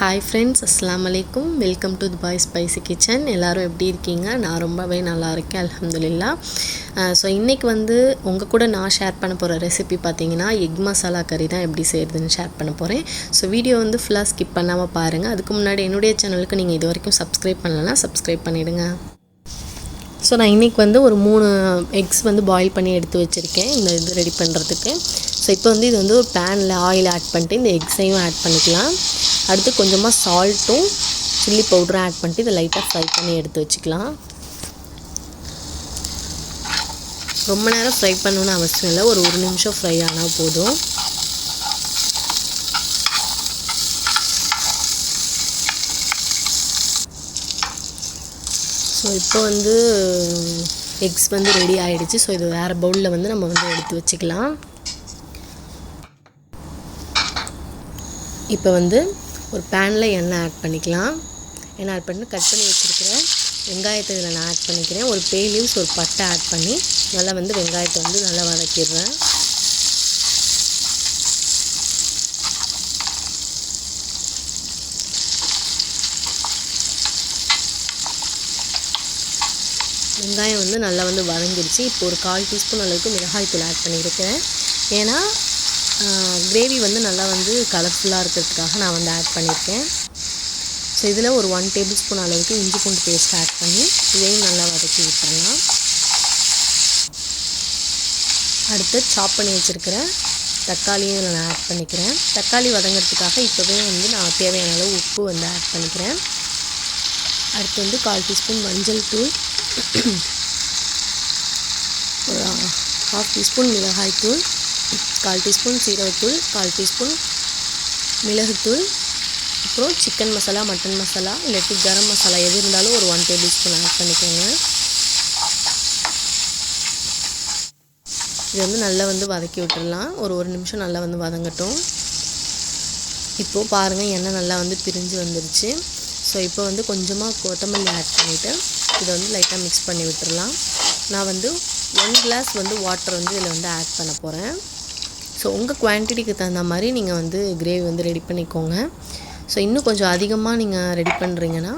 Hi friends, அஸ்ஸலாமு அலைக்கும். Welcome to Dubai spicy kitchen. எல்லோரும் எப்படி இருக்கீங்க? நான் ரொம்பவே நல்லா இருக்கேன், அல்ஹம்துலில்லாஹ். ஸோ இன்றைக்கி உங்கள் கூட நான் ஷேர் பண்ண போகிற ரெசிபி பார்த்தீங்கன்னா எக் மசாலா கறி தான் எப்படி செய்கிறதுன்னு ஷேர் பண்ண போகிறேன். ஸோ வீடியோ ஃபுல்லாக ஸ்கிப் பண்ணாமல் பாருங்கள். அதுக்கு முன்னாடி என்னுடைய சேனலுக்கு நீங்கள் இது வரைக்கும் சப்ஸ்கிரைப் பண்ணலைன்னா சப்ஸ்கிரைப் பண்ணிவிடுங்க. ஸோ நான் இன்றைக்கி ஒரு 3 எக்ஸ் பாயில் பண்ணி எடுத்து வச்சுருக்கேன் இந்த இது ரெடி பண்ணுறதுக்கு. ஸோ இப்போ இது ஒரு பேனில் ஆயில் ஆட் பண்ணிட்டு இந்த எக்ஸையும் ஆட் பண்ணிக்கலாம். அடுத்து கொஞ்சமாக சால்ட்டும் சில்லி பவுடரும் ஆட் பண்ணிட்டு இதை லைட்டாக ஃப்ரை பண்ணி எடுத்து வச்சுக்கலாம். ரொம்ப நேரம் ஃப்ரை பண்ணணுன்னு அவசியம் இல்லை, ஒரு நிமிஷம் ஃப்ரை ஆனால் போதும். ஸோ இப்போ எக்ஸ் ரெடி ஆகிடுச்சு. ஸோ இது வேறு பவுலில் நம்ம எடுத்து வச்சுக்கலாம். இப்போ ஒரு பேனில் எண்ணெய் ஆட் பண்ணிக்கலாம். எண்ணெய் ஆட் பண்ணி கட் பண்ணி வச்சுருக்கிற வெங்காயத்தை இதில் நான் ஆட் பண்ணிக்கிறேன். ஒரு பே லீவ்ஸ் ஒரு பட்டை ஆட் பண்ணி நல்லா வெங்காயத்தை நல்லா வதக்கிடுறேன். வெங்காயம் நல்லா வதங்கிடுச்சு. இப்போ ஒரு 1/4 டீஸ்பூன் அளவுக்கு மிளகாய்த்தூள் ஆட் பண்ணியிருக்கேன். ஏன்னா கிரேவி நல்லா கலர்ஃபுல்லாக இருக்கிறதுக்காக நான் ஆட் பண்ணியிருக்கேன். ஸோ இதில் ஒரு 1 டேபிள் ஸ்பூன் அளவுக்கு இஞ்சி பூண்டு பேஸ்ட் ஆட் பண்ணி இதையும் நல்லா வதக்கி விட்டுறலாம். அடுத்து சாப் பண்ணி வச்சுருக்கிற தக்காளியும் இதில் நான் ஆட் பண்ணிக்கிறேன். தக்காளி வதங்கிறதுக்காக இப்போவே நான் தேவையான அளவு உப்பு ஆட் பண்ணிக்கிறேன். அடுத்து 1/4 டீஸ்பூன் மஞ்சள் தூள், ஒரு 1/2 டீஸ்பூன் மிளகாய்த்தூள், 1/4 டீஸ்பூன் சீரகத்தூள், 1/4 டீஸ்பூன் மிளகுத்தூள், அப்புறம் சிக்கன் மசாலா, மட்டன் மசாலா இல்லாட்டி கரம் மசாலா எது இருந்தாலும் ஒரு 1 டேபிள் ஸ்பூன் ஆட் பண்ணிக்கோங்க. இது நல்லா வதக்கி விட்டுடலாம். ஒரு நிமிஷம் நல்லா வதங்கட்டும். இப்போது பாருங்கள், எண்ணெய் நல்லா பிரிஞ்சு வந்துருச்சு. ஸோ இப்போ கொஞ்சமாக கொத்தமல்லி ஆட் பண்ணிவிட்டு இதை லைட்டாக மிக்ஸ் பண்ணி விட்டுடலாம். நான் 1 கிளாஸ் வாட்டர் இதில் ஆட் பண்ண போகிறேன். ஸோ உங்கள் குவான்டிட்டிக்கு தகுந்த மாதிரி நீங்கள் கிரேவி ரெடி பண்ணிக்கோங்க. ஸோ இன்னும் கொஞ்சம் அதிகமாக நீங்கள் ரெடி பண்ணுறீங்கன்னா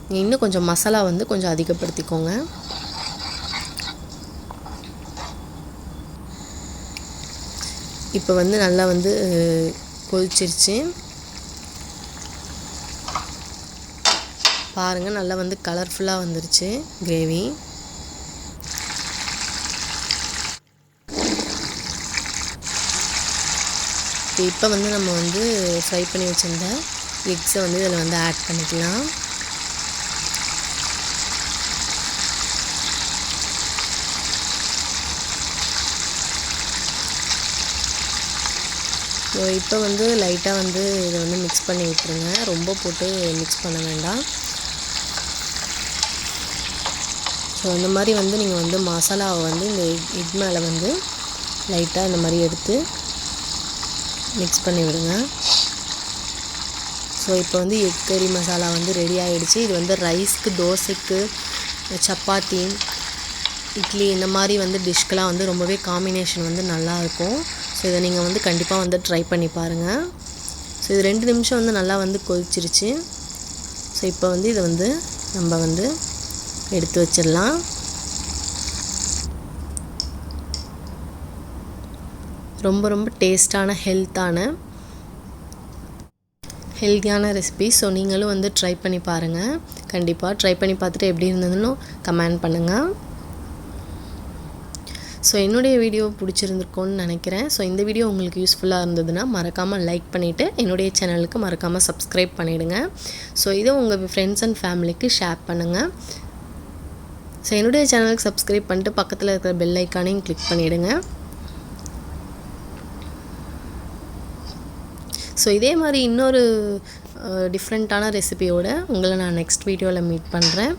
நீங்கள் இன்னும் கொஞ்சம் மசாலா கொஞ்சம் அதிகப்படுத்திக்கோங்க. இப்போ நல்லா கொதிச்சிருச்சு. பாருங்கள், நல்லா கலர்ஃபுல்லாக வந்துருச்சு கிரேவி. இப்போ நம்ம ஃப்ரை பண்ணி வச்சுருந்த எக்ஸை இதில் ஆட் பண்ணிக்கலாம். ஸோ இப்போ லைட்டாக இதை மிக்ஸ் பண்ணி விட்டுருங்க. ரொம்ப போட்டு மிக்ஸ் பண்ண வேண்டாம். ஸோ இந்த மாதிரி நீங்கள் மசாலாவை இந்த எக் மேலே லைட்டாக இந்த மாதிரி எடுத்து மிக்ஸ் பண்ணி விடுங்க. ஸோ இப்போ எக் கறி மசாலா ரெடி ஆகிடுச்சு. இது ரைஸ்க்கு, தோசைக்கு, சப்பாத்தி, இட்லி இந்த மாதிரி டிஷ்க்கெலாம் ரொம்பவே காம்பினேஷன் நல்லாயிருக்கும். ஸோ இதை நீங்கள் கண்டிப்பாக ட்ரை பண்ணி பாருங்கள். ஸோ இது 2 நிமிஷம் நல்லா கொதிச்சிருச்சு. ஸோ இப்போ இதை நம்ம எடுத்து வச்சிடலாம். ரொம்ப ரொம்ப டேஸ்டான ஹெல்த்தியான ரெசிபி. ஸோ நீங்களும் ட்ரை பண்ணி பாருங்கள். கண்டிப்பாக ட்ரை பண்ணி பார்த்துட்டு எப்படி இருந்ததுன்னு கமெண்ட் பண்ணுங்கள். ஸோ என்னுடைய வீடியோ பிடிச்சிருந்துருக்கோன்னு நினைக்கிறேன். ஸோ இந்த வீடியோ உங்களுக்கு யூஸ்ஃபுல்லாக இருந்ததுன்னா மறக்காமல் லைக் பண்ணிவிட்டு என்னுடைய சேனலுக்கு மறக்காமல் சப்ஸ்கிரைப் பண்ணிவிடுங்க. ஸோ இதை உங்கள் ஃப்ரெண்ட்ஸ் அண்ட் ஃபேமிலிக்கு ஷேர் பண்ணுங்கள். ஸோ என்னுடைய சேனலுக்கு சப்ஸ்கிரைப் பண்ணிட்டு பக்கத்தில் இருக்கிற பெல் ஐக்கானையும் கிளிக் பண்ணிவிடுங்க. ஸோ இதே மாதிரி இன்னொரு டிஃப்ரெண்ட்டான ரெசிபியோடு உங்களை நான் நெக்ஸ்ட் வீடியோவில் மீட் பண்ணுறேன்.